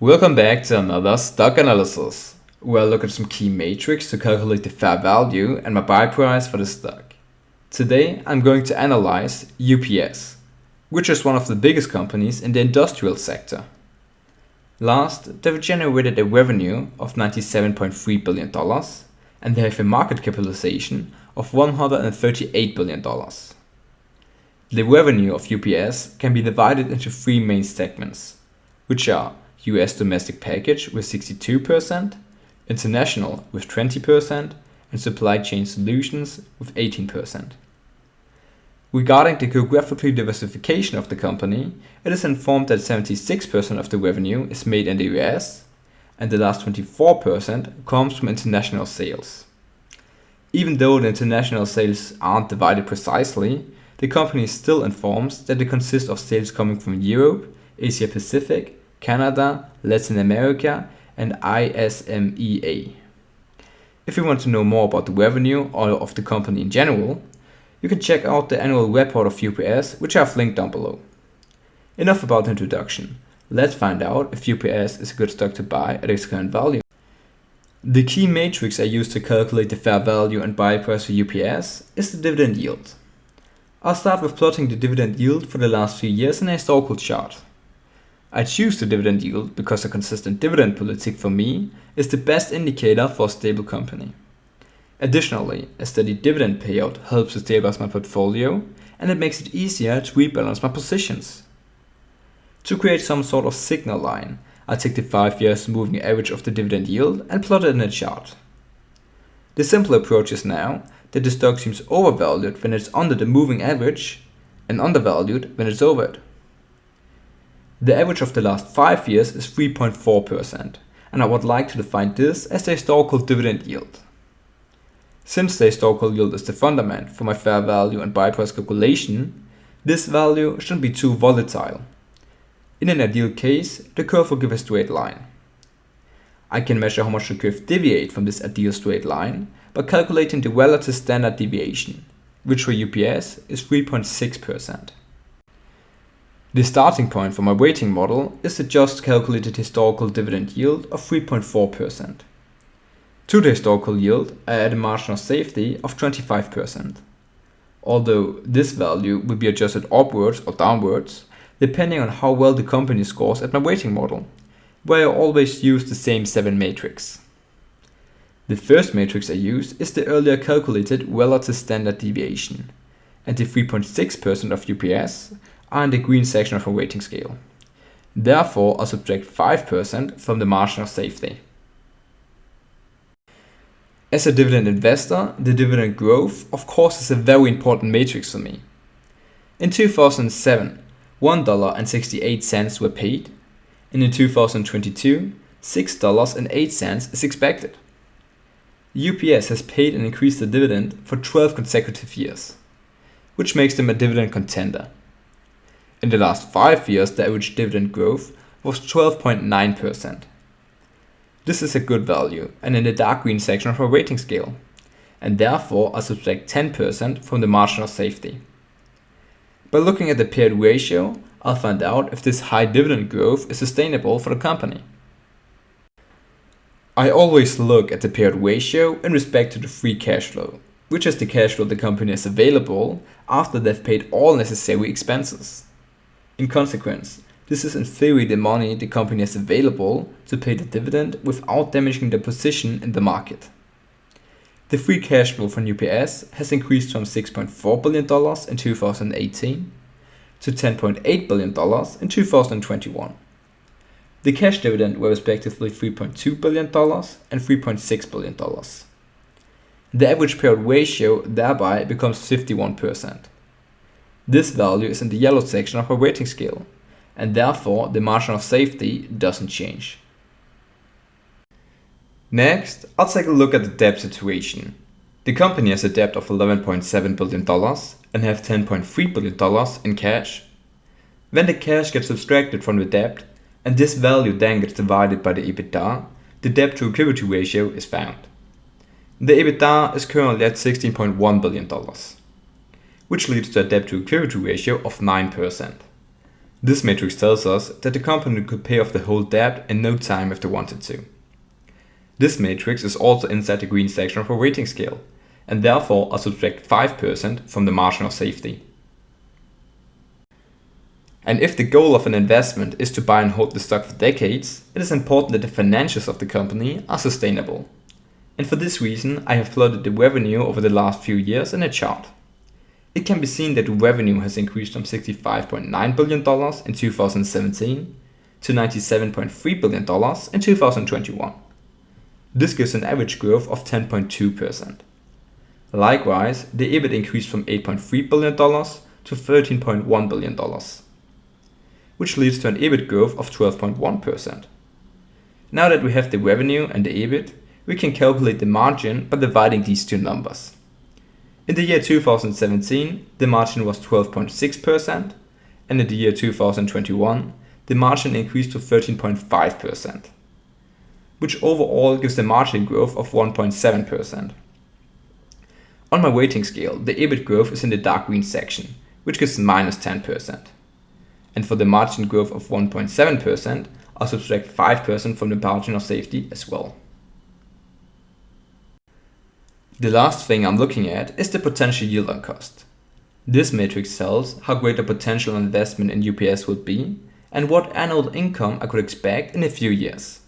Welcome back to another stock analysis, where I look at some key metrics to calculate the fair value and my buy price for the stock. Today I'm going to analyze UPS, which is one of the biggest companies in the industrial sector. Last, they've generated a revenue of $97.3 billion and they have a market capitalization of $138 billion. The revenue of UPS can be divided into three main segments, which are US domestic package with 62%, international with 20%, and supply chain solutions with 18%. Regarding the geographical diversification of the company, it is informed that 76% of the revenue is made in the US and the last 24% comes from international sales. Even though the international sales aren't divided precisely, the company still informs that it consists of sales coming from Europe, Asia Pacific, Canada, Latin America, and ISMEA. If you want to know more about the revenue or of the company in general, you can check out the annual report of UPS, which I've linked down below. Enough about the introduction. Let's find out if UPS is a good stock to buy at its current value. The key matrix I use to calculate the fair value and buy price for UPS is the dividend yield. I'll start with plotting the dividend yield for the last few years in a historical chart. I choose the dividend yield because a consistent dividend policy for me is the best indicator for a stable company. Additionally, a steady dividend payout helps to stabilize my portfolio and it makes it easier to rebalance my positions. To create some sort of signal line, I take the 5 years moving average of the dividend yield and plot it in a chart. The simple approach is now that the stock seems overvalued when it's under the moving average and undervalued when it's over it. The average of the last 5 years is 3.4%, and I would like to define this as the historical dividend yield. Since the historical yield is the fundament for my fair value and buy price calculation, this value shouldn't be too volatile. In an ideal case, the curve will give a straight line. I can measure how much the curve deviates from this ideal straight line by calculating the relative standard deviation, which for UPS is 3.6%. The starting point for my weighting model is the just calculated historical dividend yield of 3.4%. To the historical yield, I add a marginal safety of 25%. Although this value will be adjusted upwards or downwards, depending on how well the company scores at my weighting model, where I always use the same 7 matrix. The first matrix I use is the earlier calculated relative standard deviation, and the 3.6% of UPS are in the green section of a weighting scale. Therefore, I'll subtract 5% from the marginal safety. As a dividend investor, the dividend growth of course is a very important matrix for me. In 2007, $1.68 were paid, and in 2022, $6.08 is expected. UPS has paid and increased the dividend for 12 consecutive years, which makes them a dividend contender. In the last 5 years, the average dividend growth was 12.9%. This is a good value and in the dark green section of our rating scale, and therefore I subtract 10% from the marginal safety. By looking at the payout ratio, I'll find out if this high dividend growth is sustainable for the company. I always look at the payout ratio in respect to the free cash flow, which is the cash flow the company has available after they've paid all necessary expenses. In consequence, this is in theory the money the company has available to pay the dividend without damaging their position in the market. The free cash flow from UPS has increased from $6.4 billion in 2018 to $10.8 billion in 2021. The cash dividend were respectively $3.2 billion and $3.6 billion. The average payout ratio thereby becomes 51%. This value is in the yellow section of our rating scale, and therefore the marginal safety doesn't change. Next, I'll take a look at the debt situation. The company has a debt of $11.7 billion and have $10.3 billion in cash. When the cash gets subtracted from the debt, and this value then gets divided by the EBITDA, the debt to equity ratio is found. The EBITDA is currently at $16.1 billion, which leads to a debt to equity ratio of 9%. This matrix tells us that the company could pay off the whole debt in no time if they wanted to. This matrix is also inside the green section of our rating scale, and therefore I'll subtract 5% from the marginal safety. And if the goal of an investment is to buy and hold the stock for decades, it is important that the financials of the company are sustainable. And for this reason, I have plotted the revenue over the last few years in a chart. It can be seen that the revenue has increased from $65.9 billion in 2017 to $97.3 billion in 2021. This gives an average growth of 10.2%. Likewise, the EBIT increased from $8.3 billion to $13.1 billion, which leads to an EBIT growth of 12.1%. Now that we have the revenue and the EBIT, we can calculate the margin by dividing these two numbers. In the year 2017, the margin was 12.6%, and in the year 2021, the margin increased to 13.5%, which overall gives a margin growth of 1.7%. On my rating scale, the EBIT growth is in the dark green section, which gives minus 10%. And for the margin growth of 1.7%, I'll subtract 5% from the marginal safety as well. The last thing I'm looking at is the potential yield on cost. This matrix tells how great a potential investment in UPS would be and what annual income I could expect in a few years.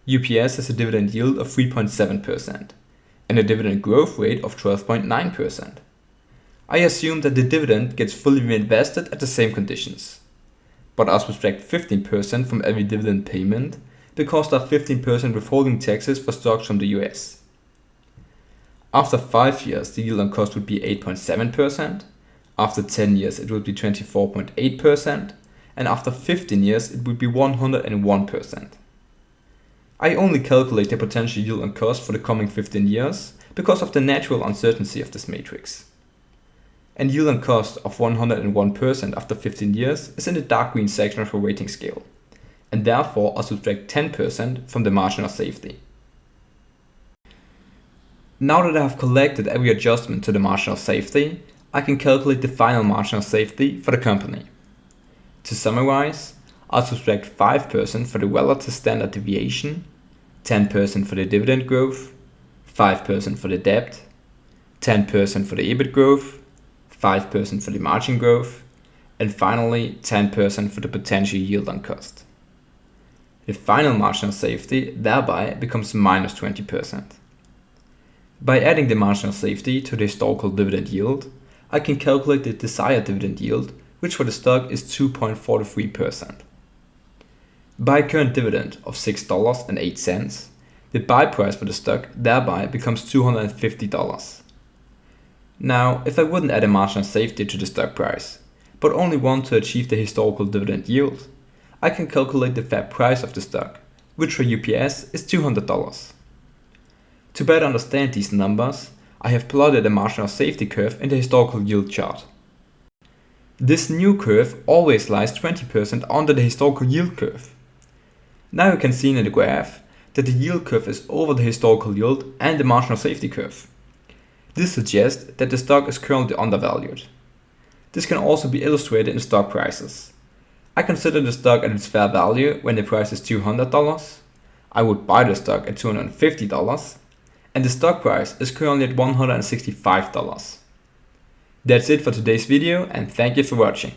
UPS has a dividend yield of 3.7% and a dividend growth rate of 12.9%. I assume that the dividend gets fully reinvested at the same conditions. But I'll subtract 15% from every dividend payment because there are 15% withholding taxes for stocks from the US. After 5 years, the yield on cost would be 8.7%, after 10 years it would be 24.8%, and after 15 years it would be 101%. I only calculate the potential yield on cost for the coming 15 years because of the natural uncertainty of this matrix. And yield on cost of 101% after 15 years is in the dark green section of our rating scale, and therefore I'll subtract 10% from the marginal safety. Now that I have collected every adjustment to the marginal safety, I can calculate the final marginal safety for the company. To summarize, I'll subtract 5% for the relative standard deviation, 10% for the dividend growth, 5% for the debt, 10% for the EBIT growth, 5% for the margin growth, and finally 10% for the potential yield on cost. The final marginal safety thereby becomes minus 20%. By adding the marginal safety to the historical dividend yield, I can calculate the desired dividend yield, which for the stock is 2.43%. By a current dividend of $6.08, the buy price for the stock thereby becomes $250. Now, if I wouldn't add a marginal safety to the stock price, but only want to achieve the historical dividend yield, I can calculate the fair price of the stock, which for UPS is $200. To better understand these numbers, I have plotted a marginal safety curve in the historical yield chart. This new curve always lies 20% under the historical yield curve. Now you can see in the graph that the yield curve is over the historical yield and the marginal safety curve. This suggests that the stock is currently undervalued. This can also be illustrated in stock prices. I consider the stock at its fair value when the price is $200. I would buy the stock at $250. And the stock price is currently at $165. That's it for today's video, and thank you for watching.